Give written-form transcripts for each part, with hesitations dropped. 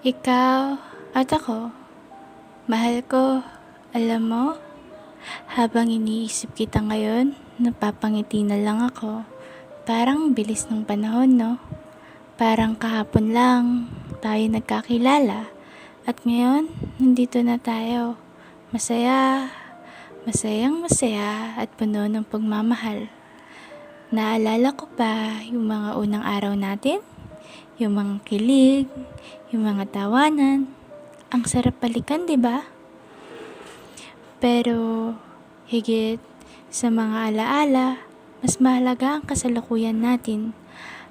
Ikaw at ako, mahal ko, alam mo, habang iniisip kita ngayon, napapangiti na lang ako. Parang bilis ng panahon, no? Parang kahapon lang tayo nagkakilala. At ngayon, nandito na tayo. Masaya, masayang masaya at puno ng pagmamahal. Naalala ko pa yung mga unang araw natin? Yung mga kilig, yung mga tawanan. Ang sarap balikan, di ba? Pero higit sa mga alaala, mas mahalaga ang kasalukuyan natin.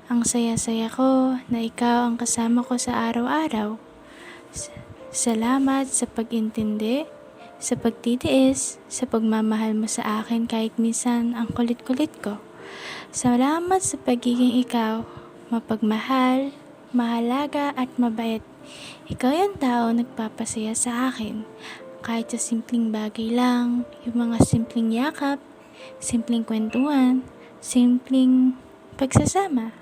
Ang saya-saya ko na ikaw ang kasama ko sa araw-araw. Salamat sa pag-intindi, sa pagtitiis, sa pagmamahal mo sa akin kahit minsan ang kulit-kulit ko. Salamat sa pagiging ikaw, mapagmahal, mahalaga at mabait. Ikaw yung tao nagpapasaya sa akin. Kahit sa simpleng bagay lang, yung mga simpleng yakap, simpleng kwentuhan, simpleng pagsasama.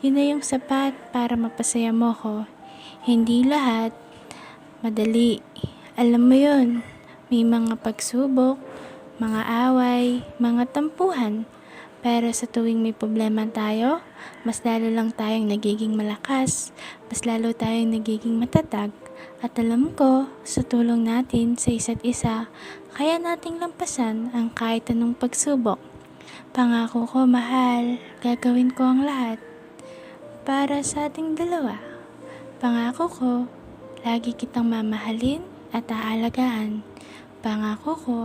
Yun na yung sapat para mapasaya mo ko. Hindi lahat madali. Alam mo yun, may mga pagsubok, mga away, mga tampuhan. Pero sa tuwing may problema tayo, mas lalo lang tayong nagiging malakas, mas lalo tayong nagiging matatag. At alam ko, sa tulong natin sa isa't isa, kaya nating lampasan ang kahit anong pagsubok. Pangako ko, mahal, gagawin ko ang lahat para sa ating dalawa. Pangako ko, lagi kitang mamahalin at aalagaan. Pangako ko,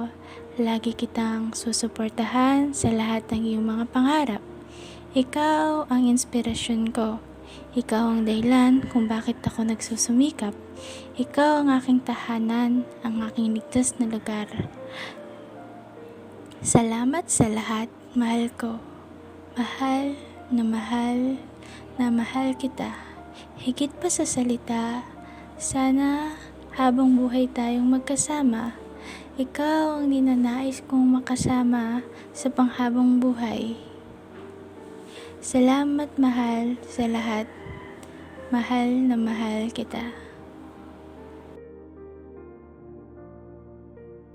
lagi kitang susuportahan sa lahat ng iyong mga pangarap. Ikaw ang inspirasyon ko. Ikaw ang dahilan kung bakit ako nagsusumikap. Ikaw ang aking tahanan, ang aking ligtas na lugar. Salamat sa lahat, mahal ko. Mahal na mahal kita. Higit pa sa salita, sana habang buhay tayong magkasama. Ikaw ang ninanais kong makasama sa panghabang buhay. Salamat mahal sa lahat. Mahal na mahal kita.